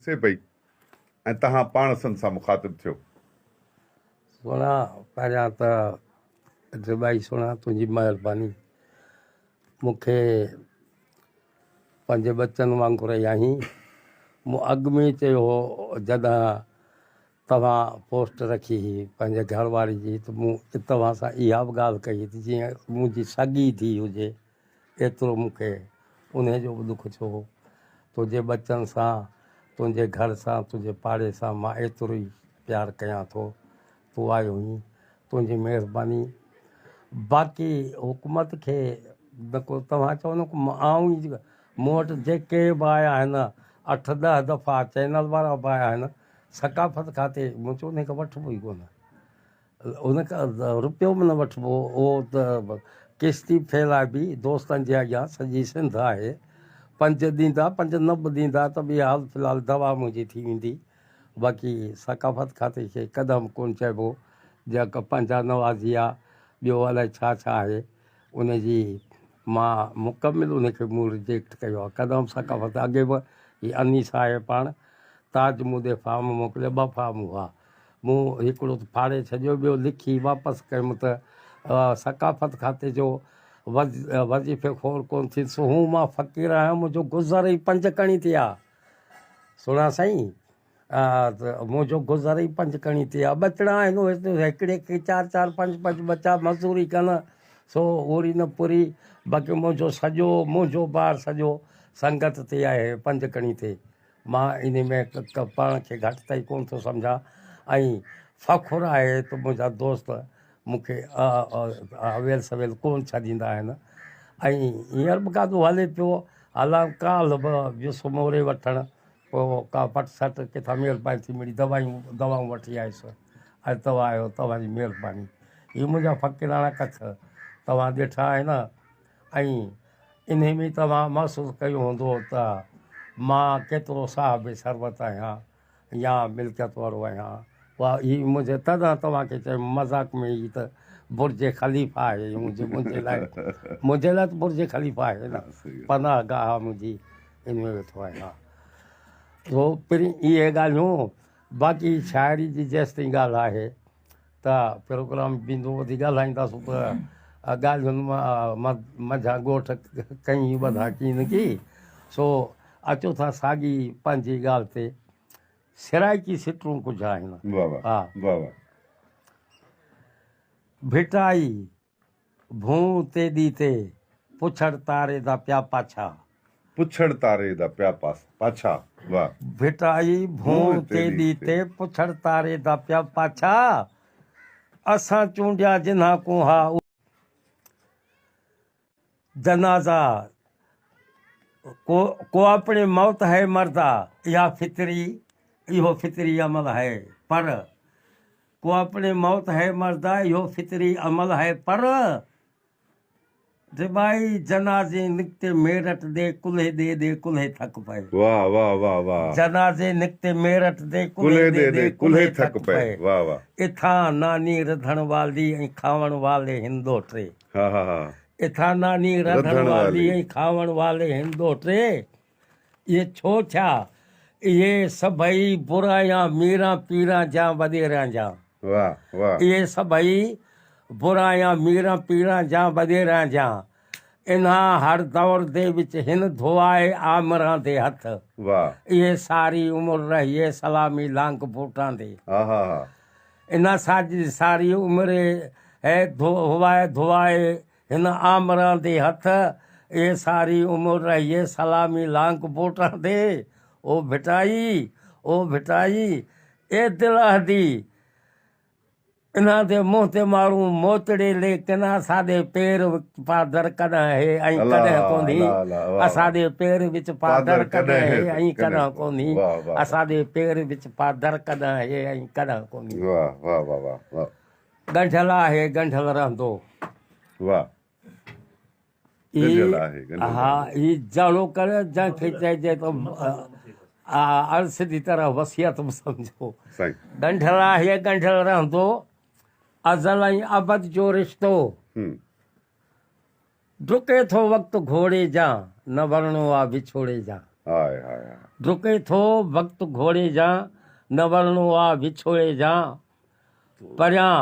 से पई ऐं तव्हां पाण सन सां मुखातिब थियो। सुहिणा पहिरियां त ज़िबाई सुहिणा तुंहिंजी महिरबानी मूंखे पंहिंजे बचनि वांगुरु ई आहीं। मूं अॻु में चयो हो जॾहिं तव्हां पोस्ट रखी हुई पंहिंजे घरवारी जी त मूं तव्हां सां इहा बि ॻाल्हि कई त जीअं मुंहिंजी साॻी थी हुजे एतिरो मूंखे उन जो बि दुख थियो। तुंहिंजे बचनि सां तुंहिंजे घर सां तुंहिंजे पाड़े सां मां एतिरो ई प्यारु कयां थो। तूं आयो हुई तुंहिंजी महिरबानी। बाक़ी हुकूमत खे न को तव्हां चओ न आऊं ई मूं वटि जेके बि आया आहिनि 8-10 दफ़ा चैनल वारा बि आया आहिनि सकाफ़त खाते मूं चयो उन खां वठिबो ई कोन, उन खां रुपियो बि न वठिबो। उहो त किश्ती फैलाइबी दोस्तनि जे अॻियां सॼी सिंध आहे। 5 ॾींदा 5 न बि ॾींदा त बि हाल फ़िलहालु दवा मुंहिंजी थी वेंदी। बाक़ी सकाफ़त खाते खे क़दम कोन चइबो। जेका पंहिंजा नवाज़ी आहे ॿियो अलाए छा छा आहे उनजी मां मुकमिल उनखे मूं रिजेक्ट कयो आहे। क़दम सकाफ़त अॻे बि ही अनीसा आहे पाण ताज मुदे फार्म मोकिलियो 2 फार्म हुआ मूं हिकिड़ो फाड़े छॾियो ॿियो लिखी वापसि कयुमि त सकाफ़त खाते जो वज़ीफ़े खोर कोन थी हूं मां फ़क़ीर आहियां मुंहिंजो गुज़र ई 5 कणी थी आहे। सुहिणा साईं त मुंहिंजो गुज़र ई 5 कणी थी आहे। बचड़ा आहिनि उहे हिकिड़े खे 4-4 5-5 बचा मज़दूरी कनि सो ओरी न पूरी। बाक़ी मुंहिंजो ॿार सॼो संगत ते आहे 5 कणी ते। मां इन में पाण खे घटि ताईं कोन थो सम्झां ऐं फ़ख़ुरु आहे त मुंहिंजा दोस्त मूंखे अवेल सवेल कोन छॾींदा आहिनि। ऐं हींअर बि काॾो हले पियो हालां काल्ह बि वियुसि मोरे वठणु पोइ का पट सट किथां महिरबानी थी मिली दवाऊं वठी आयुसि। अॼु तव्हां आहियो तव्हांजी महिरबानी। हीअ मुंहिंजा फ़क़ीराना कच्छ तव्हां ॾिठा आहिनि ऐं इन में तव्हां महसूसु कयो हूंदो त मां केतिरो साहिब शरबत आहियां या मिल्कियत वारो आहियां। वाह हीअ मुंहिंजे तॾहिं तव्हांखे चयो मज़ाक में ई त बुर्ज ख़लीफ़ा आहे मुंहिंजे लाइ त बुर्ज ख़लीफ़ा आहे न पनाह गाह मुंहिंजी इन में वेठो आहियां। तो पहिरीं इहे ॻाल्हियूं बाक़ी शाइरी जी जेसि ताईं ॻाल्हि आहे त प्रोग्राम बींदो वधी ॻाल्हाईंदासीं त ॻाल्हियुनि मां मझा ॻोठ कई वधा कीन की सो अचो था साॻी पंहिंजी ॻाल्हि ते सिराइकी सिटरूं कुझु आहिनि। हा भिटाई भूं ते दी ते पुछड़ तारे दा प्या पाछा पुछड़ तारे दा प्या पाछा। वाह भिटाई भूं ते दी ते पुछड़ तारे दा प्या पाछा असां चूंडिया जिन्हा को हा जनाजा को अपने मौत है मरदा या इहो फितरी अमल है पर को अपने मौत है मरदा इहो फितरी अमल है पर ज़िबाई जनाजे निकते मेरठ दे कुल्हे दे कुल्हे थक पए। वाह वाह वाह वाह जनाजे निकते मेरठ दे कुल्हे दे कुल्हे थक पए। वाह वाह इथां नानी रधण वाली ऐं खावण वाले हिंदो टे। हा हा हा इथां नानी रधण वाली ऐं खावण वाले हिंदो टे। इहे छो थिया इहे सभई बुरायां मीरां पीरां जा वॾेरां जा। वाह वाह इहे सभई बुरायां मीरां पीरां जा वॾेरां जा। इन्हां हर दौर दे विच हिन धोआए आमरां दे हथ। वाह इहे सारी उमिरि रहिए सलामी लांग बूटां दे। हा हा हा इन्हां सारी उमिरि है धोआए हिन आमरां दे हथ। इहे सारी उमिरि रहिए सलामी लांग बूटां दे। ओ भिटाई ए दिल हदी इन्हां दे मुंह ते मारूं मोतड़े ले किना साडे पैर पादर कॾहिं है ऐं कॾहिं कोन्ही असांजे पैर विच पादर कॾहिं है ऐं कॾहिं कोन्ही असांजे पैर विच पादर कॾहिं है ऐं कॾहिं कोन्ही। वाह वाह वाह वाह गंढल आहे गंढल रहंदो। वाह हा ही जाणो कर जंहिंखे चइजे तो अर्श जी तरह वसियत बि सम्झो। गंढल आहे गंढल रहंदो अज़ल ऐं अबद जो रिश्तो डुके थो वक़्तु घोड़े जा न वरणो आहे विछोड़े जा। डुके थो वक़्तु घोड़े जा न वरणो आ विछोड़े जा परियां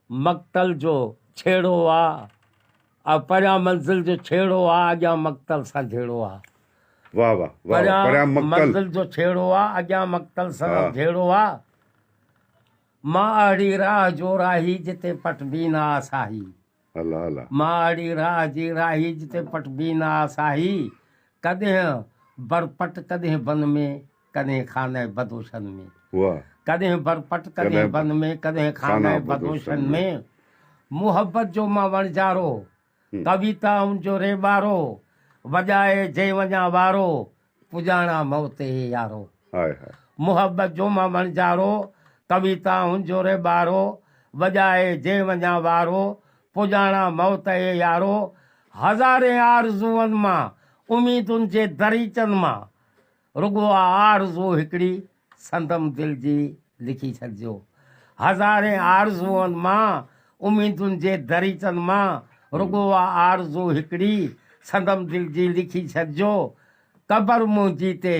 मक़तल जो छेड़ो आ परियां मंज़िल जो छेड़ो आ अॻियां मक़तल सां जहिड़ो आ वाह वाह वाह परियां परियां मक्कल मंज़िल जो छेड़ो आ अॻियां मक़तल सां हा। जहिड़ो आ मां अहिड़ी राह जो राही जिते पटबी न आसाही अल्लाह अल्लाह मां अहिड़ी राह जी राही जिते पटबी न आसाही कॾहिं बरपट कॾहिं बन में कॾहिं खाने बदोशन में वाह कॾहिं बरपट कॾहिं कॾहिं बन में कॾहिं खाने बदोशन में मुहबत जो मां वणजारो कविताउनि जो रेबारो वॼाए जे वञा वारो पुॼाणा मौत हे यारो हाय हाय मुहबत जो मां वणजारो कविताउनि जो रेबारो वॼाए जे वञा वारो पुॼाणा मौत हे यारो हज़ारे आरज़ूअनि मां उमीदुनि जे दरीचनि मां रुॻो आरज़ू हिकिड़ी संदम दिल जी लिखी छॾिजो हज़ारे आरज़ूअनि मां उमीदुनि जे दरीचनि मां रुॻो आरज़ू हिकिड़ी संदम दिल जी लिखी छॾिजो क़बर मुंहिंजी ते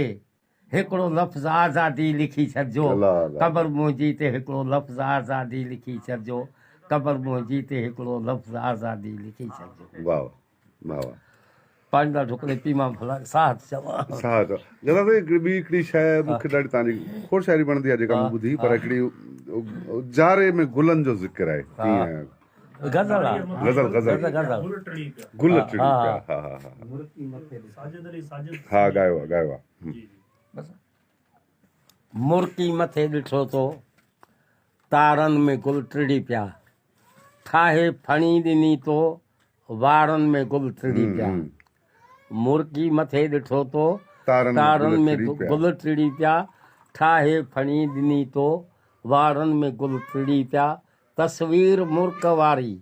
हिकिड़ो लफ़्ज़ आज़ादी लिखी छॾिजो अल्लाह अल्लाह क़बर मुंहिंजी ते हिकिड़ो लफ़्ज़ आज़ादी लिखी छॾिजो क़बर मुंहिंजी ते हिकिड़ो लफ़्ज़ आज़ादी लिखी छॾिजो वाह वाह वाह पंहिंजा ढुकड़े पीमा भला साथ चवां साथ दादा ते ॿी हिकिड़ी शइ मूंखे ॾाढी तव्हांजी खोड़ शाइरी वणंदी आहे जेका मूं ॿुधी पर हिकिड़ी जारे में गुलनि जो ज़िक्र आहे कीअं गज़ल आहे गज़ल गज़ल गज़ल गुल टिड़ी पिया हा हा हा हा ॻायो आहे मुर्की मथे ॾिठो तो तारनि में गुल टिड़ी पिया ठाहे फणी ॾिनी तो वारनि में गुल टिड़ी पिया मुर्की मथे ॾिठो तो तारनि में गुल टिड़ी पिया ठाहे फणी ॾिनी तो वारनि में गुल टिड़ी पिया तस्वीर मुर्क वारी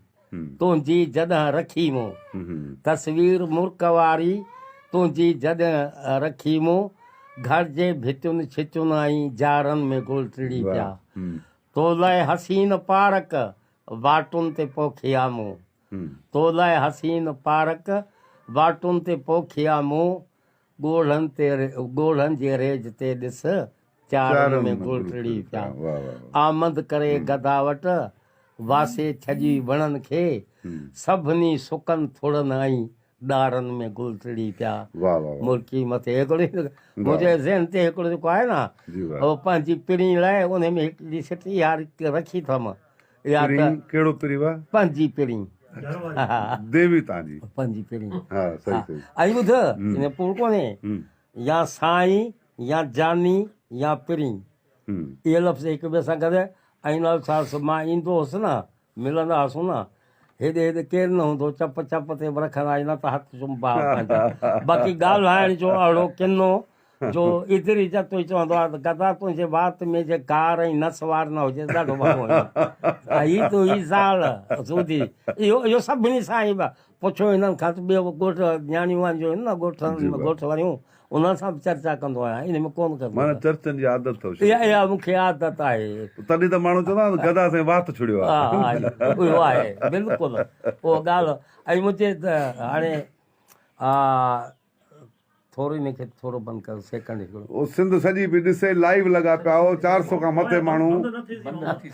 तुंहिंजी जॾहिं रखी मूं तस्वीर मुर्क वारी तुंहिंजी जॾहिं रखी मूं घर जे भितियुनि छितियुनि आई जारनि में गुल टिड़ी पिया तो लाइ हसीन पारक वाटुनि ते पोखिया मूं तो लाइ हसीन पारक वाटुनि ते पोखिया मूं ॻोढ़नि जे रेज ते ॾिस चारनि में गुल टिड़ी पिया आमद करे गदा वटि वासे छॼी वणनि खे सभिनी सुकनि थोड़नि आई ॾारनि में गुल टिड़ी पिया मुर्की मथे हिकिड़ी मुंहिंजे ज़हन ते हिकिड़ो जेको आहे न उहो पंहिंजी पिड़ी लाइ उन में हिकिड़ी सिटी यार रखी अथमि या त कहिड़ो पिड़ी पंहिंजी पिड़ी देवी तव्हांजी पंहिंजी पिड़ी हा सही सही आई ॿुध इन पूर कोन्हे या साईं या जानी या पिड़ी इहे लफ़्ज़ हिक ॿिए सां गॾु ऐं न छा मां ईंदो हुउसि न मिलंदा हुआसीं न हेॾे हेॾे केरु न हूंदो चप चप ते रखंदा न त हथु चुंबा बाक़ी ॻाल्हाइण जो अहिड़ो किनो जो इधर ई जतो ई चवंदो आहे त गदा तुंहिंजे वात में जे कार ऐं नसवार न हुजे ॾाढो वॾो ही तूं ही ज़ाल सूदी इहो सभिनी सां ई पुछो हिननि खां त ॿियो ॻोठ न्याणियूं वाणियूं आहिनि न ॻोठ वारियूं उन्हनि सां बि चर्चा कंदो आहियां इन में कोन कंदो माना चर्चनि जी आदत अथव इहा मूंखे आदत आहे तॾहिं त माण्हू चवंदा आहिनि गदा से वात छुड़ियो आहे हा उहो आहे बिल्कुलु उहो ॻाल्हि ऐं मुंहिंजे त हाणे थोरो हिनखे थोरो बंदि कयो सेकंड हिकिड़ो सिंध सॼी बि ॾिसे लाइव लॻा पिया हो 400 खां मथे माण्हू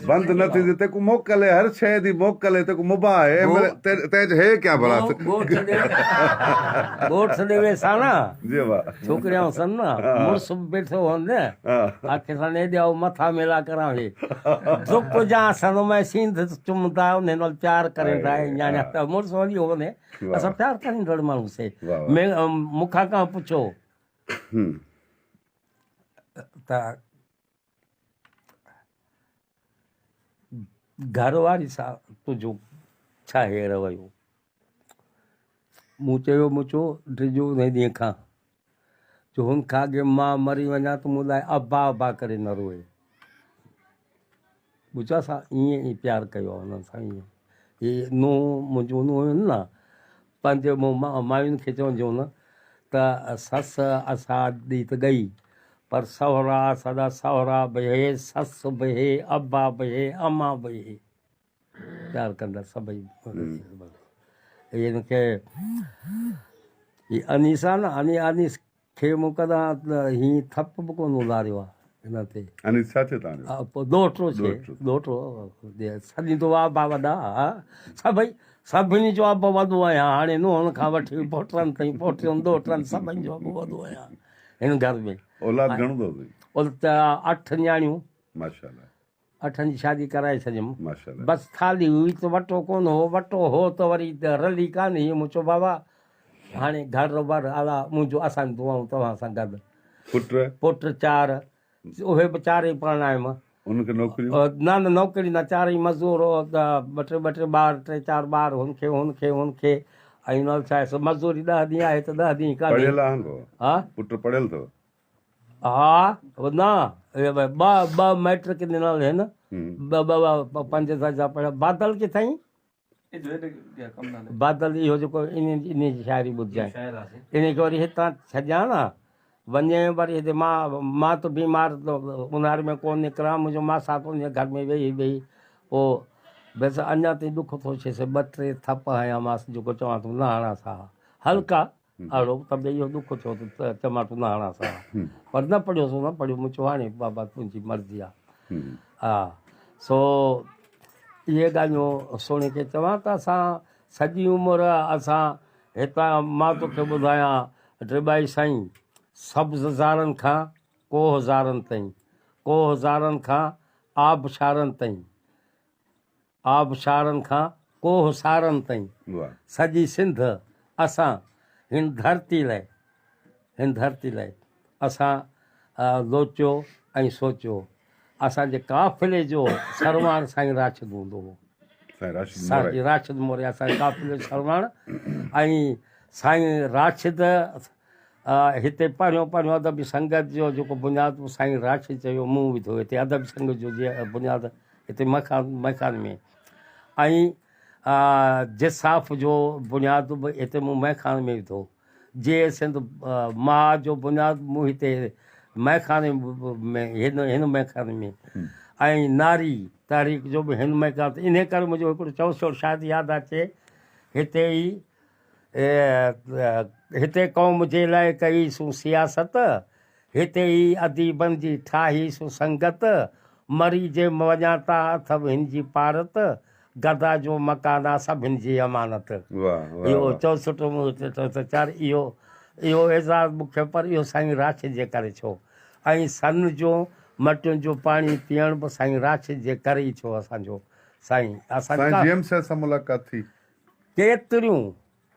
बंदि न थी तेको मोकले हर शइ जी मोकले तेको मुबाह आहे तेज है क्या भला ॻोठ ॾे सां न जी वाह छोकिरियां सन न मुड़ुस वेठो हुन आखिर सां ने ॾियो मथा मेला करां हे दुख जा सन में सींध चुमंदा उन नाल प्यार करेंदा न्याणिया त मुड़ुस वञी होने असां प्यार करींदड़ माण्हू से मूंखां खां पुछो त घरवारी सां तुंहिंजो छा हेर वियो मूं चयो मुचो ड्रिजो उन ॾींहं खां जो हुन खां अॻे मां मरी वञा त मूं लाइ अबा अबा करे न रोए ॿुधा सां ईअं ई प्यारु कयो आहे हुननि सां ईअं हीअ नूंहं मुंहिंजो नूंहं आहिनि न पंहिंजे मायुनि खे चवंदियूं न त ससु असां ॾी त गई पर सहुरा सदा सहुरा बि हे ससु बि हे अबा बि हे अमा बि हे प्यारु कंदा सभई हिनखे हीअ अनीसा न अनीस खे मूं कदां हीअं थप बि कोन उलारियो आहे हिन ते अने छा थियो तव्हांजो? पोइ ॾोहिटो छे ॾोहिटो सॼी दुआ बा वॾा सभई सभिनी जो अब वॾो आहियां हाणे नुंहंनि खां वठी पोटनि ताईं पोटियुनि ॾोहिटनि सभिनी जो अब वॾो आहियां हिन घर में। औलाद घणो अथव? उल त 8 न्याणियूं, माशाल्लाह 8 जी शादी कराए छॾियमि। माशाल्लाह। बसि थाली हुई त वटो कोन हो, वटो हो त वरी रली कान हुई। मूं चयो बाबा हाणे घर वर आला मुंहिंजो असां दुआऊं तव्हां सां गॾु। पुट 4, उहे बि 4 ई परिणायमि। उनखे नौकरी? न नौकिरी न, 4 ई मज़दूर त ॿ टे ॿार 3-4 ॿार हुनखे ऐं न छा आहे मज़दूरी 10 ॾींहं आहे त 10 ॾींहं कान्हे। हा पुट पढ़ियल अथव? हा न ॿ मैट्रिक ॾिनल आहिनि, 5 दर्जा पढ़िया। बादल किथां बादल इहो जेको इन जी शाइरी ॿुधाए इन खे वरी हितां छॾियां न वञे वरी हिते मां त बीमार ऊन्हारे में कोन निकिरां। मुंहिंजो मासा कोन घर में वेही पोइ बसि अञा ताईं ॾुख थो थिए 2-3 थप हयांमांसि जेको चवां थो न हणा सा हल्का अहिड़ो त इहो ॾुख थियो त चवां थो न हणा सा, पर न पढ़ियोसि न पढ़ियो। मूं चयो हाणे बाबा तुंहिंजी मर्ज़ी आहे। हा सो इहे ॻाल्हियूं सुणी के चवां त असां सॼी उमिरि असां हितां मां तोखे ॿुधायां टिबाई साईं सब्ज़ारनि खां कोहज़ारनि ताईं, कोहज़ारनि खां आबशारनि ताईं, आबशारनि खां कोहसारनि ताईं सॼी सिंध असां हिन धरती लाइ असां लोचियो ऐं सोचियो। असांजे काफ़िले जो सरवाण साईं राशिद हूंदो हो, साईं राशिद मोरिया असांजे काफ़िले जो सरवाण। ऐं साईं राशिद हिते पहिरियों अदबी संगत जो जेको बुनियादु साईं राशिद चयो मूं विधो हिते अदबी संगत जो जीअं बुनियादु हिते मैखान में। ऐं जिसाफ़ जो बुनियादु बि हिते मूं मैखान में विधो। जे सिंध मां जो बुनियादु मूं हिते मैखाने में हिन मैखाने में। ऐं नारी तारीख़ जो बि हिन मैखान। इन करे मुंहिंजो हिकिड़ो चौसो शायदि यादि अचे हिते ई हिते क़ौम जे लाइ कईसूं सियासत, हिते ई अदीबनि जी ठाहीसूं संगत, मरी जे वञा था अथव हिन जी पारत, गदा जो मकाना सभिनि जी अमानत। इहो 64 इहो एज़ाज़ मूंखे पर इहो साईं राशिद जे करे छो। ऐं सन जो मटियुनि जो पाणी पीअण बि साईं राशिद जे करे ई छो। असांजो साईं असां मुलाक़ात थी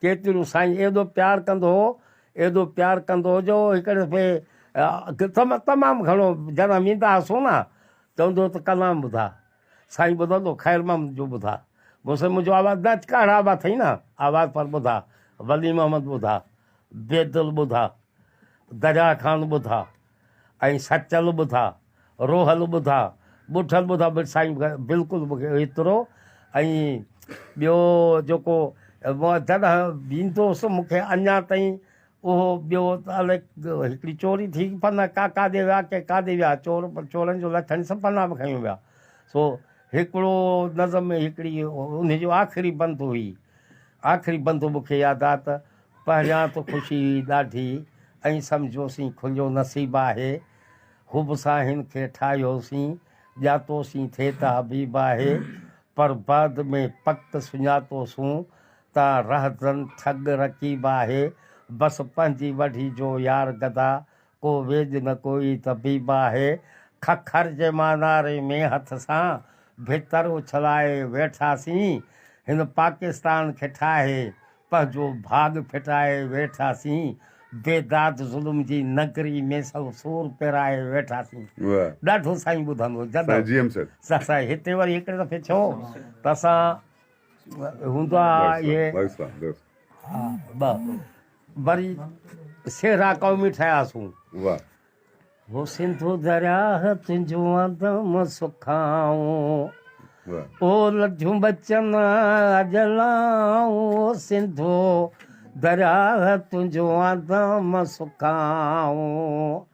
केतिरियूं साईं एॾो प्यारु कंदो हो जो हिकिड़े दफ़े तमामु घणो जॾहिं वेंदा हुआसीं न चवंदो त कलाम ॿुधा साईं ॿुधंदो ख़ैर महमद जो ॿुधा मुंहिंजो आवाज़ु न काड़ आवाज़ु अथई न आवाज़ु पर ॿुधा वली मोहम्मद ॿुधा बेदुल ॿुधा दरिया ख़ान ॿुधा ऐं सचल ॿुधा रोहल ॿुधा ॿुठल ॿुधा साईं बिल्कुलु मूंखे एतिरो। ऐं ॿियो जेको जॾहिं वेंदो हुउसि मूंखे अञा ताईं उहो ॿियो अलाए हिकिड़ी चोरी थी पना काॾे विया काॾे विया चोरनि जो लथनि सभु पना बि खयूं विया। सो हिकिड़ो नज़म में हिकिड़ी उनजो आख़िरी बंदि हुई, आख़िरी बंदि मूंखे यादि आहे त पहिरियां त ख़ुशी ॾाढी ऐं सम्झोसीं खुलियो नसीबु आहे, ख़ूब सां हिन खे ठाहियोसीं ॼातोसीं थिए त हबीब आहे, पर बाद में पक सुञातोसूं त रहजन ठग रकीब आहे, बसि पंहिंजी वढी जो यार गदा को वेझ न कोई तबीब आहे, खखर जे मानारे में हथ सां भितर उछलाए वेठासीं, हिन पाकिस्तान खे ठाहे पंहिंजो भाग फिटाए वेठासीं, बेदाद ज़ुल्म जी नगरी में सभु सूर पिराए वेठासीं। ॾाढो साईं ॿुधंदो जॾहिं साईं हिते वरी हिकिड़े दफ़े छो त असां हूंदा इहे वरी सेहरा क़ौमी ठहियासीं। वो सिंधु दरिया तुंहिंजो आदम सुखाऊं ओ लड्ढूं बचन अजलाऊं, सिंधु दरिया तुंहिंजो आदम सुखाऊं।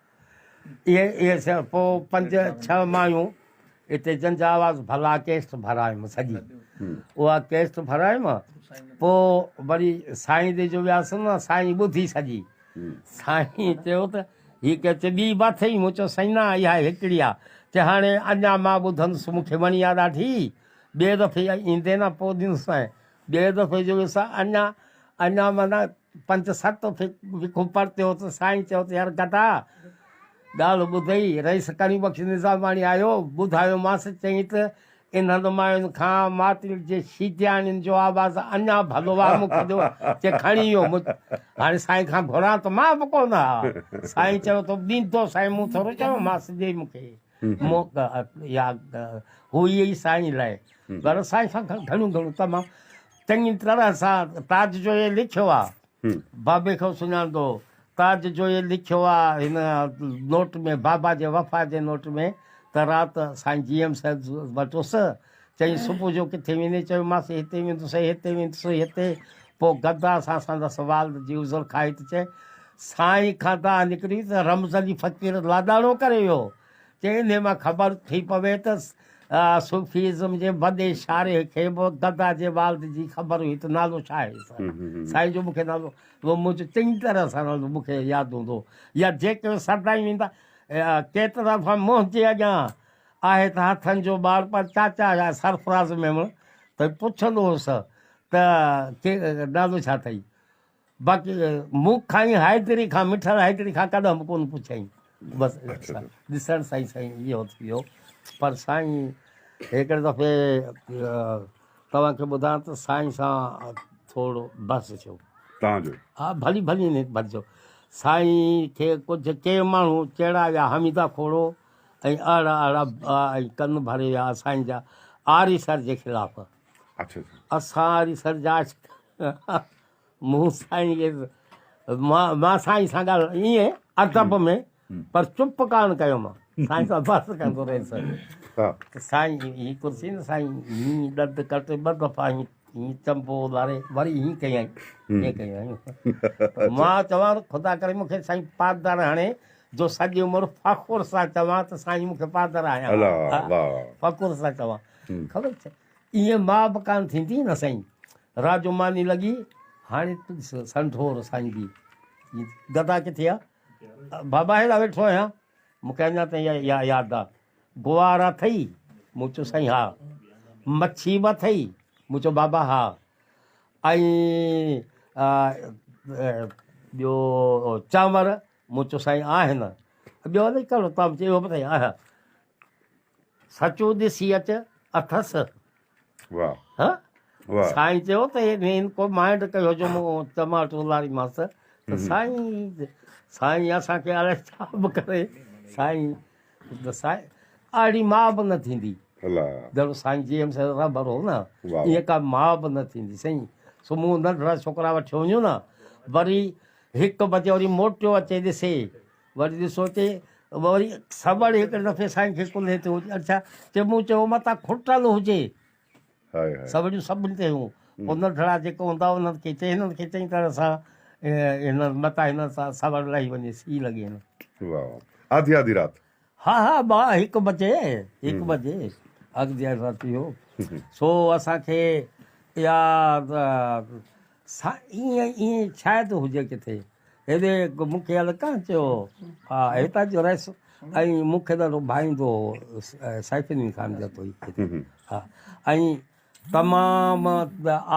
इहे पोइ 5-6 मायूं हिते जंहिंजा आवाज़ भला केस्ट भरायमि सॼी उहा केस्ट भरायमि। पोइ वरी साईं ॾे जो वियासीं न साईं ॿुधी सॼी साईं चयो त हीअ कंहिं चई ॿी बि अथई मूं चयो साईं न इहा हिकिड़ी आहे चए हाणे अञा मां ॿुधंदुसि मूंखे वणी आहे ॾाढी ॿिए दफ़े ईंदे न पोइ ॾींदुसि ॿिए दफ़े जो असां अञा माना 5-7 दफ़े विखो परतियो त साईं चयो त यार गदा ॻाल्हि ॿुधई रईस करी बख़्श निज़ामाणी आयो ॿुधायोमांसि चई त इन नुमाइनि खां मातिल जे शीजाणियुनि जो आवाज़ु अञा भलो आहे मूंखे ॾियो चए खणी वियो हाणे साईं खां घुरां त मां बि कोन हा साईं चयो त ॾींदो साईं मूं थोरो चयोमांसि ॾे मूंखे या हू इहे ई साईं लाइ पर साईं सां घणियूं तमामु चङी तरह सां ताज जो इहे लिखियो आहे बाबे खे सुञाणंदो ताज जो इहे लिखियो आहे हिन नोट में बाबा जे वफ़ा जे नोट में त राति साईं GM साहिब वठोसि चई सुबुह जो किथे वेंदे चयोमांसि हिते वेंदुसि हिते पोइ गदा सां असांजा सुवाल जी उज़र खाई त चए साईं खां निकिरी त रमज़ जी फ़क़ीर लाॾाणो करे वियो चई इन मां ख़बर थी पवे त सूफ़ीज़म जे वॾे शारे खे बि गदा जे वाल्द जी ख़बर हुई त नालो छा आहे साईं जो मूंखे नालो उहो मुंहिंजो चङी तरह सां नालो मूंखे यादि हूंदो या जेके सरदाई वेंदा केतिरा दफ़ा मुंहं जे अॻियां आहे त हथनि जो ॿार पर चाचा या सरफराज़ में त पुछंदो हुउसि त के नालो छा अथई बाक़ी मूं खां ई हैदरी खां मिठल हैदरी खां कॾहिं बि कोन पुछियईं बसि ॾिसणु साईं इहो थी वियो पर साईं हिकिड़े दफ़े तव्हांखे ॿुधायां त साईं सां थोरो बसि थियो तव्हांजो हा भली न भरिजो साईं खे कुझु के माण्हू चहिड़ा विया हमीदा खोड़ो ऐं अहिड़ा ऐं कन भरे विया साईं जा आरी सर जे ख़िलाफ़ु असां आरी सर जा मूं साईं खे मां साईं सां ॻाल्हि ईअं अदब में पर चुप कान कयो मां साईं सां बसि कंदो रहियुसि साईं हीअ कुर्सी न साईं हीअं ॾंद कटे 2 दफ़ा हीअं चंपो लारे वरी हीअं कयूं आहियूं मां चवां ख़ुदा करे मूंखे साईं पादर हाणे जो सॼी उमिरि फ़ख़ुर सां चवां त साईं मूंखे पादर आहियां फ़ख़ुर सां चवां ख़बर छा ईअं मां बि कान थींदी न साईं राजोमानी लॻी हाणे संठोर साईं जी गदा किथे आहे बाबा हेॾा वेठो आहियां मूंखे अञा ताईं यादि आहे गुआर अथई मूं चयो साईं हा मच्छी बि अथई मूं चयो बाबा हा ऐं ॿियो चांवर मूं चयो साईं आहिनि ॿियो अलाए कहिड़ो तव्हां चयो बि अथई हा सचो ॾिसी अच अथसि साईं चयो त हिन को माइंड कयो जो मूं टमाटो लारीमांसि त साईं असांखे अलाए छा बि करे साईं अहिड़ी माउ बि न थींदी जॾहिं साईं GM साहिब रबर हो न ईअं का माउ बि न थींदी साईं सुम्हूं नंढड़ा छोकिरा वठी वञूं न वरी 1 बजे वरी मोटियो अचे ॾिसे वरी ॾिसो चे वरी सबड़ हिकिड़े दफ़े साईं खे कुल्हे ते हुजे अच्छा चए मूं चयो मथां खुटल हुजे सबड़ियूं सभिनी ते हूं पोइ नंढड़ा जेको हूंदा उन्हनि खे चए हिननि खे चङी तरह सां हिन मथां हिन सां सबड़ लही वञे सी लॻे हिन आधी राति हा 1 बजे अॻिते राति जो सो असांखे इहा ईअं शायदि हुजे किथे हेॾे मूंखे हल कान चयो हा हितां जो रहियसि ऐं मूंखे ॾाढो भाईंदो सैफ़ुद्दीन ख़ान जो तो हा ऐं तमामु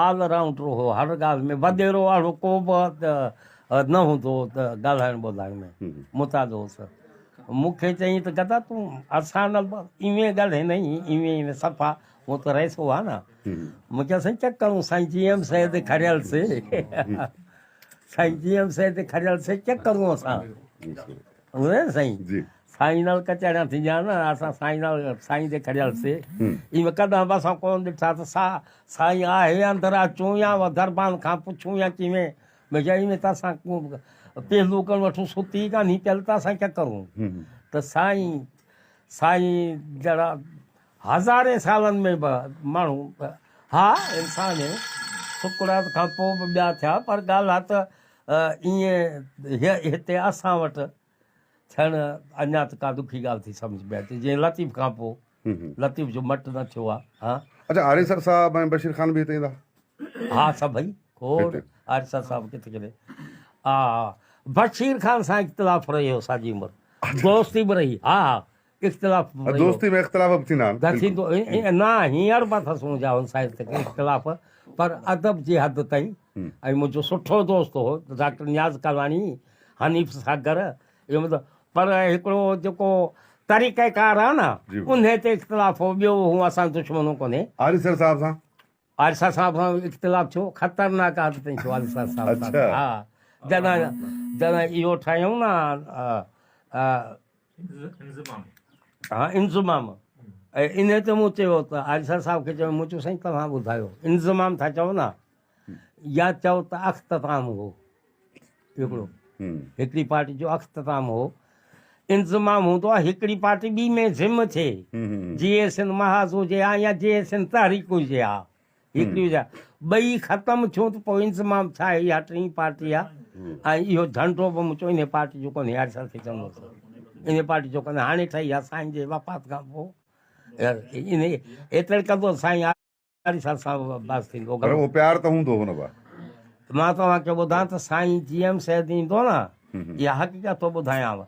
ऑल राउंडर हो हर ॻाल्हि में वॾेरो वारो को बि न हूंदो त ॻाल्हाइण ॿोलाइण में मुताद होसि मूंखे चई त गदा तूं असां न इवें ॻाल्हि न इवें सफ़ा उहो त रहिसो आहे न मूंखे साईं चेक करूं साईं GM साहिब ते खड़ियल से साईं GM साहिब ते खड़ियल से चेक करूं असां साईं साईं नाल कचहरियां थींदियूं न असां साईं ते खड़ियल से इवें कॾहिं बि असां कोन ॾिठा त साईं आहे अंदरि अचूं या दरबान खां पुछूं या किवें भई इवें त असां पहलू करणु वठूं सुती कान पियल त असां क्या करूं त साईं जहिड़ा हज़ारे सालनि में बि माण्हू हा इंसान शुकुरात खां पोइ बि ॿिया थिया पर ॻाल्हि आहे त ईअं हिते असां वटि थियणु अञा त का दुखी ॻाल्हि थी सम्झ में अचे जीअं लतीफ़ खां पोइ लतीफ़ जो मट न थियो आहे हा अच्छा आरिसर साहब ऐं बशीर ख़ान बि हिते ईंदा हा सभई खोड़ आरिसर साहब किथे हा बशीर खान सां इख़्तिलाफ़ रहियो साॼी उमिरि, दोस्ती बि रही। हा इख़्तिलाफ़ दोस्ती में इख़्तिलाफ़ बि थींदा आहिनि। थींदो न, हींअर बि अथसि मुंहिंजा हुन साइड ते इख़्तिलाफ़, पर अदब जी हद ताईं। ऐं मुंहिंजो सुठो दोस्त हो डॉक्टर नियाज़ कालाणी, हनीफ़ सागर, इहो मतिलबु, पर हिकिड़ो जेको तरीक़ेकार आहे न उन ते इख़्तिलाफ़ हो, ॿियो हूअं असां दुश्मनो कोन्हे। आरिसर साहब सां आरिसा साहब सां इख़्तिलाफ़ थियो, ख़तरनाक आदतूं थियो आरिसा साहब सां। हा जॾहिं इहो ठाहियूं न हा इंज़माम, ऐं इन ते मूं चयो त आरिसा साहब खे चयो, मूं चयो साईं तव्हां ॿुधायो इंज़माम था चओ न या चओ त अख़्तिताम हो। हिकिड़ो हिकिड़ी पार्टी जो अख़्तिताम हो, इंज़माम हूंदो आहे हिकिड़ी पार्टी ॿी में ज़िम थिए, GSN महाज़ हुजे या GSN तहरीक हुजे, हा हिकिड़ी हुजे, ॿई ख़तमु थियूं त पोइ इंज़माम छा आहे, इहा टीं पार्टी आहे। ऐं इहो झंडो बि मूं चयो इन पार्टी जो कोन्हे, आरिसा खे चवंदुसि इन पार्टी जो कोन्हे, हाणे ठही आहे साईं जे वफ़ात खां पोइ। इन एतिरे क़दुरु साईं आरिसा सां बसि थींदो। उहो प्यार त हूंदो हुन बा। मां तव्हांखे ॿुधां त साईं GM सैद ईंदो न, इहा हक़ीक़त थो ॿुधायांव,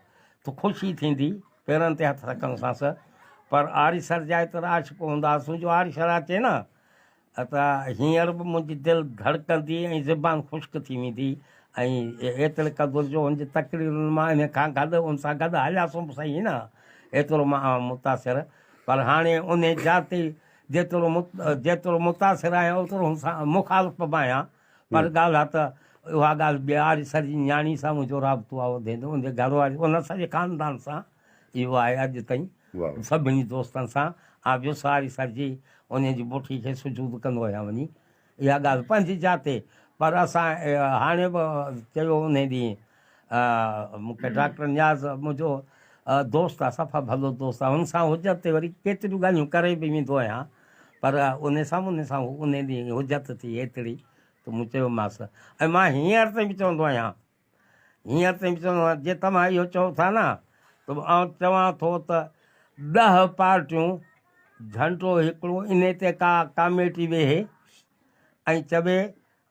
त ख़ुशी थींदी पेरनि ते हथु रखण सां। पर आरिसर जा एतिरा आशिक़ हूंदासीं, जो आरिसर अचे न त हींअर बि मुंहिंजी दिलि धड़कंदी ऐं ज़ुबान ख़ुश्क थी वेंदी। ऐं एतिरे क़दुरु जो हुनजी तकरीरुनि मां इन खां गॾु उन सां गॾु हलियासीं बि सही न, एतिरो मां मुतासिर। पर हाणे उन जाते जेतिरो मुतासिर आहियां ओतिरो हुन सां मुखालिफ़ बि आहियां। पर ॻाल्हि आहे त उहा ॻाल्हि ॿिया आरिसर जी न्याणी सां मुंहिंजो राब्तो आहे वधंदो, उनजे घरवारी उन सॼे ख़ानदान सां इहो आहे अॼु ताईं, सभिनी दोस्तनि सां। ऐं ॿियो आरिसर जी उनजी बुठी खे सुजूद कंदो आहियां वञी, इहा ॻाल्हि पंहिंजी जाते। पर असां हाणे बि चयो उन ॾींहुं मूंखे डॉक्टर नियाज़ मुंहिंजो दोस्त आहे, सफ़ा भलो दोस्त आहे, हुन सां हुजत ते वरी केतिरियूं ॻाल्हियूं करे बि वेंदो आहियां। पर उन सां उन ॾींहुं हुजत थी एतिरी त मूं चयोमांसि। ऐं मां हींअर ताईं बि चवंदो आहियां, जे तव्हां इहो चओ था न त आउं चवां थो त 10 पार्टियूं झंडो हिकिड़ो इन ते का कमेटी वेहे ऐं चवे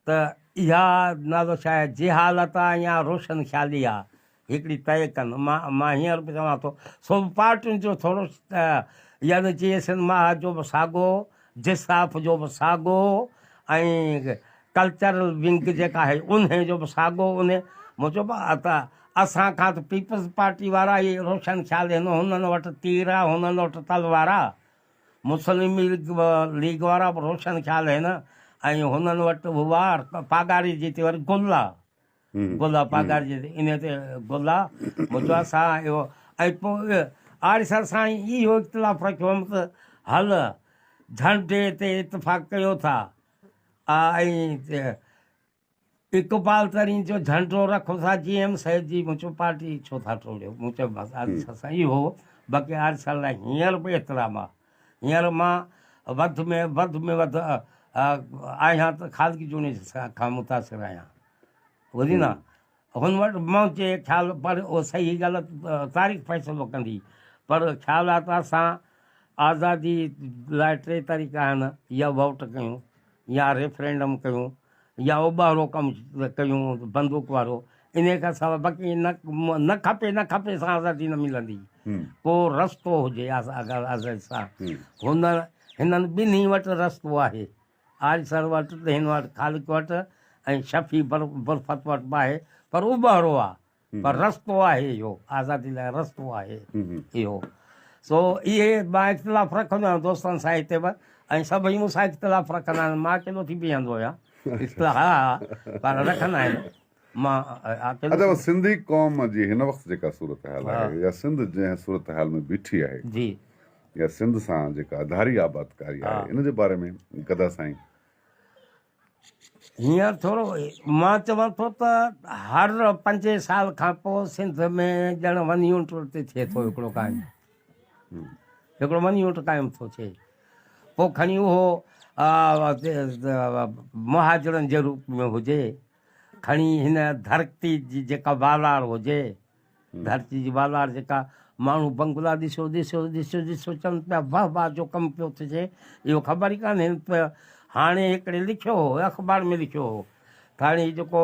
त इहा नालो छा आहे, जिहालत आहे या रोशन ख़्याली आहे, हिकिड़ी तइ कनि। मां हींअर बि चवां थो सो पार्टियुनि जो थोरो यानी GSN महाज जो बि साॻियो, जिसाफ़ जो बि साॻियो, ऐं कल्चरल विंग जेका आहे उन जो बि साॻियो। मूं चयो त असांखां त पीपल्स पार्टी वारा इहे रोशन ख़्याल आहिनि, हुननि वटि तीर आहे, हुननि वटि तलवार आहे। मुस्लिम लीग वारा बि रोशन ख़्याल आहिनि, ऐं हुननि वटि वार पागारी जी ते वरी गुल आहे, गुल आहे पागारी जी ते, इन ते गुल आहे। मूं चयो असां इहो, ऐं पोइ आरिसर सां इहो इख़्तिलाफ़ रखियो हुअमि त हल झंडे ते इतफ़ाक़ कयो था, ऐं इक़बाल तरीन जो झंडो रखो था GM सैद जी, मूं चयो पार्टी छो था टोड़ियो। मूं चयो बसि आरिसर सां इहो, बाक़ी आरिसर लाइ हींअर बि एतिराम आहे। हींअर मां वधि में वधि आहियां त ख़ालिद जूनी खां मुतासिर आहियां, ॿुधी न। हुन वटि मुंहिंजे ख़्याल पर उहो सही ग़लति तारीख़ फ़ैसिलो कंदी, पर ख़्याल आहे त असां आज़ादी लाइ 3 तरीक़ा आहिनि, या वोट कयूं, या रेफरेंडम कयूं, या उॿारो कमु कयूं बंदूक वारो। इन खां सवाइ बाक़ी न खपे सां आज़ादी न मिलंदी। को रस्तो हुजे आज़ादी सां। हिननि ॿिन्ही वटि रस्तो आहे, आरिसर वटि त हिन वटि ख़ालिद वटि ऐं शफ़ी बुरफ़त वटि बि आहे, पर उॿारो आहे, पर रस्तो आहे इहो, आज़ादी लाइ रस्तो आहे इहो। सो इहे मां इख़्तिलाफ़ रखंदो आहियां दोस्तनि सां हिते बि, ऐं सभई मूंसां इख़्तिलाफ़ रखंदा आहिनि। मां अकेलो थी बीहंदो आहियां, हा पर रखंदा आहिनि। मां अच्छा, सिंधी क़ौम जी हिन वक़्तु जेका सूरत हाल आहे, या सिंध जंहिं सूरत हाल में बीठी आहे जी, या सिंध सां जेका आधारी आबादकारी आहे, इन जे बारे में गदा साईं। हींअर थोरो मां चवां थो त हर 5 साल खां पोइ सिंध में ॼण वनी ऊंट ते थिए थो हिकिड़ो क़ाइमु, हिकिड़ो वनी ऊंट क़ाइमु थो थिए। पोइ खणी उहो मुहाजिरनि जे रूप में हुजे, खणी हिन धरती जी जेका वालार हुजे, धरती जी वालार जेका माण्हू बंगला ॾिसो चवनि पिया वाह जो कमु पियो थिए, इहो ख़बर ई कान्हे पियो। हाणे हिकिड़े लिखियो हो, अख़बार में लिखियो हो, हाणे जेको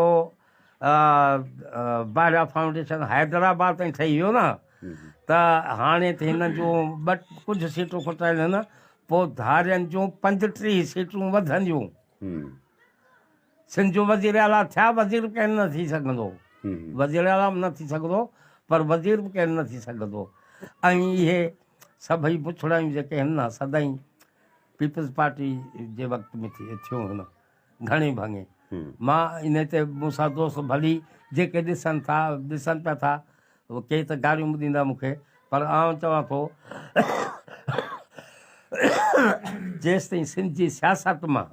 बाड़ा फाउंडेशन हैदराबाद ताईं ठही वियो न त हाणे त हिननि जूं कुझु सीटूं खुटाइल आहिनि पोइ धारियनि जूं 35 सीटूं वधंदियूं सिंध जो वज़ीर आला थिया वज़ीर बि केरु न थी सघंदो वज़ीर आला बि न थी सघंदो पर वज़ीर बि केरु न थी सघंदो ऐं इहे सभई पुछड़ायूं जेके आहिनि न सदाईं पीपल्स पार्टी जे वक़्त में थियूं आहिनि घणे भाङे मां इन ते मूंसां दोस्त भली जेके ॾिसनि पिया था के त गारियूं बि ॾींदा मूंखे पर आउं चवां थो जेसि ताईं सिंध जी सियासत मां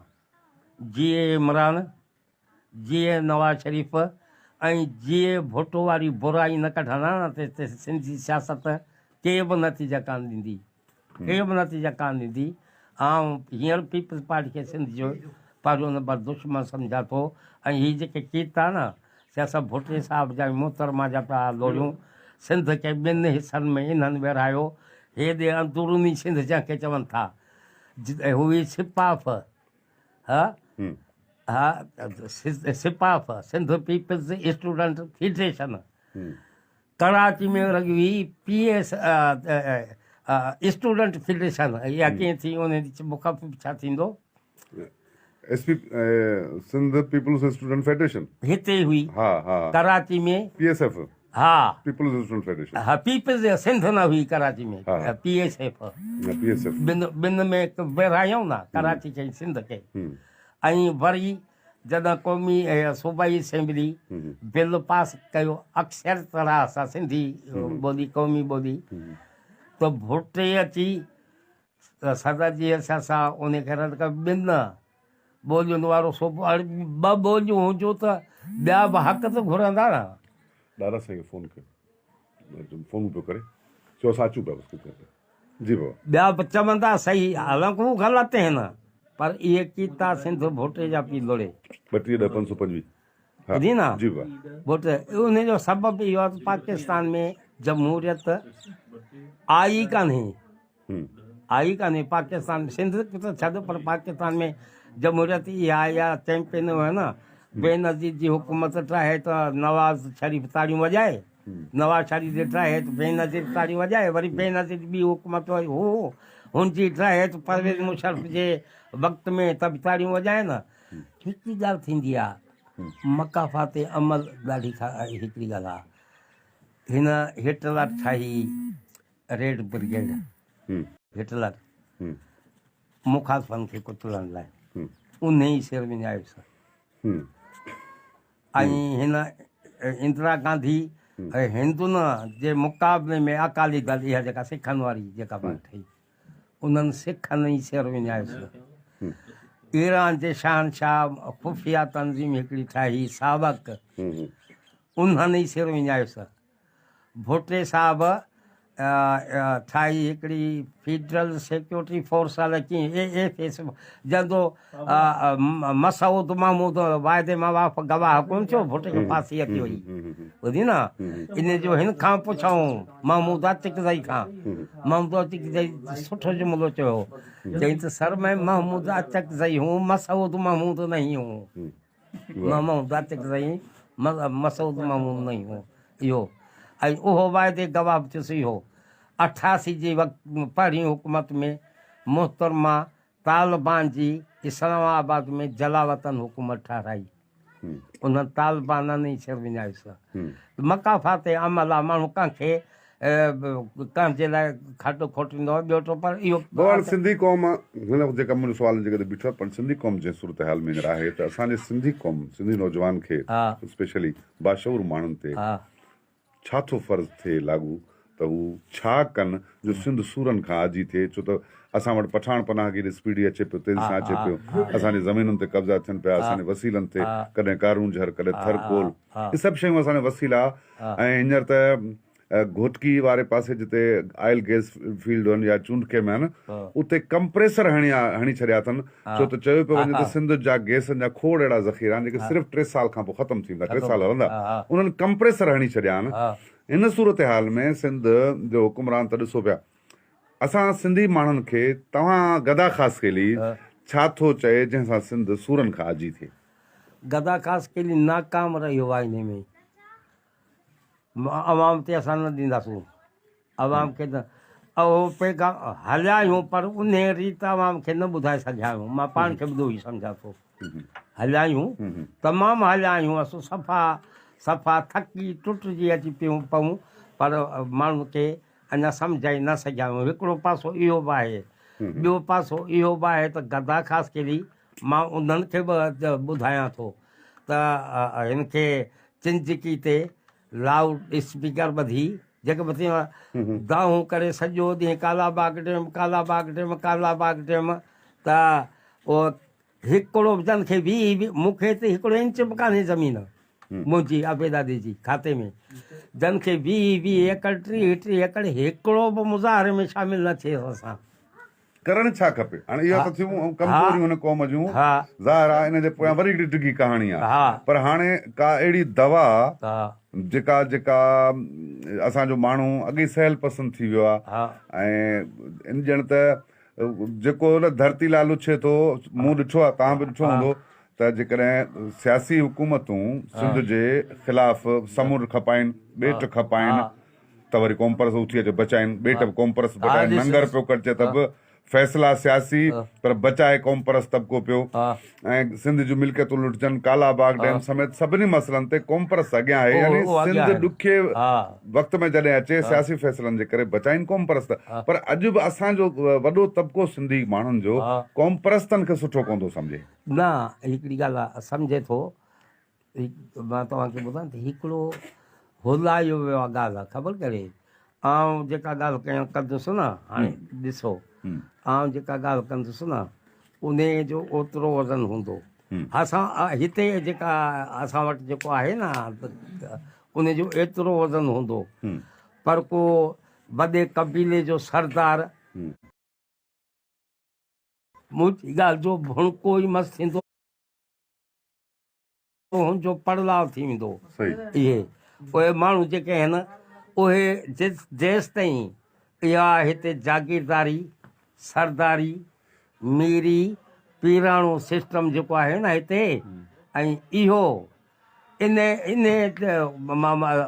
जीए इमरान जीए नवाज़ शरीफ़ ऐं जीए भुट्टो वारी बुराई न कढंदा न त सिंध जी सियासत के बि नतीजा कान ॾींदी आउं हींअर पीपल्स पार्टी खे सिंध जो पहिरियों नंबर दुश्मन सम्झा थो ऐं हीअ जेके गीत आहे न से असां भुट्टे साहिब जा मोहतरमा जा पिया लोड़ियूं सिंध खे ॿिनि हिसनि में इन्हनि विरहायो हेॾे अंदरूनी सिंध जंहिंखे चवनि था हुई सिपाफ सिपाफ Sindh peoples student federation Karachi में लॻी हुई PS स्टूडेंट फेडरेशन इहा कीअं थी उन मुख़ाफ़िफ़ छा थींदो सिंध पीपल्स स्टूडेंट फेडरेशन हिते हुई कराची में PSF People's student Federation People's Sindh न हुई कराची में PSF ॿिनि में विरहायूं न कराची खे सिंध खे ऐं वरी जॾहिं क़ौमी सूबाई असेंबली बिल पास कयो अक्षर तरह सां सिंधी ॿोली क़ौमी ॿोली त भुट्टे अची सदर जी असां सां उन खे रद्द कयो ॿिनि ॿोलियुनि वारो सूबो 2 ॿोलियूं हुजो त ॿिया बि हक़ त घुरंदा न दादा साईं फोन पियो करे चओ साचूं पिया जी बाबा ॿिया बि चवंदा सही हालांकि हू ग़लति आहिनि पर इहे कीता सिंध भुट्टे जा पी लोड़े 32-525 जी न जी बाबा भुट्टे उन जो सबबु इहो आहे पाकिस्तान में जमहूरियत आई कान्हे पाकिस्तान सिंध त छॾ पर पाकिस्तान में जमहूरियत इहा या चैंपियन हुयो न बेनज़ीर जी हुकूमत ठाहे त नवाज़ शरीफ़ ताड़ियूं वॼाए नवाज़ शरीफ़ ठाहे त बेनज़ीर ताड़ियूं वॼाए वरी बेनज़ीर ॿी हुकूमत हुई हुनजी ठाहे त परवेज़ मुशर्रफ जे वक़्त में त बि ताड़ियूं वॼाए न हिकिड़ी ॻाल्हि थींदी आहे मकाफ़ात अमल ॾाढी हिकिड़ी ॻाल्हि आहे हिन हिटलर ठाही रेड ब्रिगेड हिटलर मुखालफ़नि खे कुतलण लाइ उन ई सिर विञायोसि ऐं हिन इंदिरा गांधी हिंदुनि जे मुक़ाबले में अकाली दल इहा जेका सिखनि वारी जेका पाण ठही उन्हनि सिखनि ई सिर विञायोसि ईरान जे शहनशाह खुफ़िया तंज़ीम हिकिड़ी ठाही सावक उन्हनि ई सिर विञायोसि भुट्टे साहिबु ठाही हिकिड़ी फेडरल सिक्योरिटी फोर्स आहे कीअं जदो मसूद महमूद वाइदे मवाफ़ गवाह कोन थियो भुट्टे खे फांसी अची वई ॿुधी न इन जो हिन खां पुछऊं महमूद अतिकज़ई खां महमूद अतिकज़ई सुठो जुमिलो चयो चई त सर मैं महमूद अतिकज़ई हूँ मसूद महमूद नहीं हूँ महमूद अतिकज़ई मसूद महमूद नहीं हूँ इहो ऐं उहो वाइदे गवाह बि थियुसि इहो 88 जी वक़्तु पहिरीं हुकूमत में मोहतरमा तालिबान जी इस्लामाबाद में जलावतन हुकूमत ठाराई उन्हनि तालिबाननि ई सिर विञायोसि मकाफ़ात अमल आहे माण्हू कंहिंखे कंहिंजे लाइ खाधो खोटींदो ॿियो तो पर इहो सिंधी क़ौम हिन जेका मुंहिंजो सुवाल जेकॾहिं बीठो आहे पर सिंधी क़ौम जे सूरत हाल में आहे त असांजे सिंधी क़ौम सिंधी नौजवान खे स्पेशली बाशऊर माण्हुनि ते छा थो फ़र्ज़ु थिए लागू त हू छा कनि जो सिंध सूरनि खां आजी थिए छो त असां वटि पठान पनाहगीरी स्पीडी अचे पियो तेज़ सां अचे पियो असांजी ज़मीनुनि ते कब्ज़ा थियनि पिया असांजे वसीलनि ते कॾहिं कारून झर कॾहिं थरकोल इहे सभु शयूं असांजा वसीला ऐं हींअर त घोटकी वारे पासे जिते ऑयल गैस फील्ड आहिनि या चूंडके में आहिनि उते कंप्रेसर हणी छॾिया अथनि छो त चयो पियो वञे त सिंध जा गैसनि जा खोड़ अहिड़ा ज़ख़ीरा आहिनि जेके सिर्फ़ु 3 साल खां पोइ ख़तमु थींदा 3 साल हलंदा उन्हनि कंप्रेसर हणी छॾिया आहिनि हिन सूरत हाल में सिंध जो हुकुमरान त ॾिसो पिया असां सिंधी माण्हुनि खे तव्हां गदा ख़ासि केली छा थो चए जंहिंसां सिंध सूरनि खां आजी थिए गदा ख़ासि केली नाकाम रहियो आहे इन में। अवाम ते असां न ॾींदासूं, अवाम खे न उहो पैगाम हलिया आहियूं पर उन रीति अवाम खे न ॿुधाए सघिया आहियूं। मां पाण खे ॿुधो ई सम्झां थो, हलिया आहियूं, तमामु हलिया आहियूं, असां सफ़ा थकी टुटिजी अची पऊं पर माण्हू खे अञा सम्झाई न सघिया आहियूं। हिकिड़ो पासो इहो बि आहे, ॿियो पासो इहो बि आहे त गदा ख़ासि केली मां उन्हनि खे बि ॿुधायां थो त हिन खे चिंचिकी ते लाउड स्पीकर ॿधी जेके बि दाहूं करे सॼो ॾींहुं कालाबाग डेम त उहो हिकिड़ो जन खे बि मूंखे त हिकिड़ो इंच बि कान्हे ज़मीन मुंहिंजी आबेदादी जी खाते में, जन खे 20 एकड़ 30 एकड़ हिकिड़ो बि मुज़ाहरे में शामिल न थिए असां। करण छा खपे हाणे इहो त थियूं कमज़ोरियूं हुन क़ौम जूं, ज़ाहिर आहे इन जे पोयां वरी हिकिड़ी डिघी कहाणी आहे, पर हाणे का अहिड़ी दवा जेका असांजो माण्हू अॻे सहल पसंदि थी वियो आहे ऐं इन ॼण त जेको न धरती लाल उछे थो, मूं ॾिठो आहे, तव्हां बि ॾिठो हूंदो त जेकॾहिं सियासी हुकूमतूं सिंध जे ख़िलाफ़ समूर खपाइनि, ॿेट खपाइनि त वरी कॉम्परस उथी अचे बचाइनि, ॿेट बि कॉम्परस बचाइनि, लंगर पियो कटिजे त बि फ़ैसिला सियासी पर बचाए कॉम्परस तबिको पियो ऐं सिंध जूं मिल्कियतूं लुटजनि, कालाबाग डैम समेत सभिनी मसइलनि ते कॉम्परस अॻियां आहे। यानी सिंध ॾुखे वक़्त में जॾहिं अचे सियासी फ़ैसिलनि जे करे बचाइनि कॉम्परस, पर अॼु बि असांजो वॾो तबिको सिंधी माण्हुनि जो कॉम्परस्तनि खे सुठो कोन थो सम्झे। न हिकिड़ी ॻाल्हि आहे, सम्झे थो, मां तव्हांखे ॿुधायां त हिकिड़ो हुलायो वियो आहे ॻाल्हि आहे, ख़बर करे आउं जेका ॻाल्हि कंदुसि न, हाणे ॾिसो आउं जेका ॻाल्हि कंदुसि न उन जो ओतिरो वज़न हूंदो। असां हिते जेका असां वटि जेको आहे न उन जो एतिरो वज़न हूंदो, पर को वॾे कबीले जो सरदार मुंहिंजी ॻाल्हि जो भुणको ई मस्तु थींदो, हुनजो पड़लाव थी वेंदो। इहे उहे माण्हू जेके आहिनि उहे जेसि ताईं इहा हिते जागीरदारी सरदारी मीरी पीराणो सिस्टम जेको आहे न हिते, ऐं इहो इन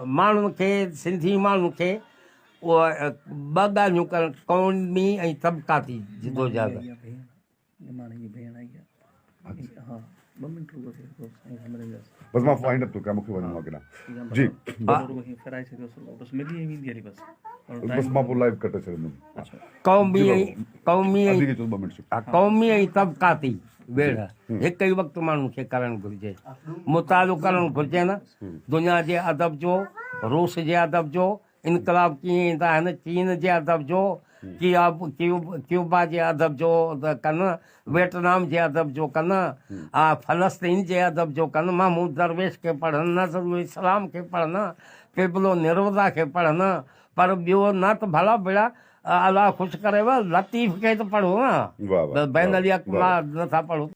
माण्हुनि खे सिंधी माण्हुनि खे उहा ॿ ॻाल्हियूं कनि, क़ौमी ऐं तबिक़ाती जिदोजहद। बस मां फाइंड अप तो क्या मूंखे वञिणो आहे केॾांहुं जी, बस मां पोइ लाइव कटे छॾींदुमि। क़ौमी ऐं तबिक़ाती वेड़ हिकु ई वक़्तु माण्हू खे करणु घुरिजे, मुतालो करणु घुरिजे न। दुनिया जे अदब जो, रूस जे अदब जो, इनकलाब कीअं ईंदा आहिनि, चीन जे अदब जो, क्यूबा जे अदब जो कनि, वियतनाम जे अदब जो कनि, फ़लस्तीन जे अदब जो कनि, महमूद दरवेश खे पढ़नि, नज़रुल इस्लाम खे पढ़नि, पिबलो निरोधा खे पढ़नि, पर ॿियो न त भला भेड़ा अलाह ख़ुशि करेव लतीफ़ खे त पढ़ो न, बैन अली अकबर नथा पढ़ो।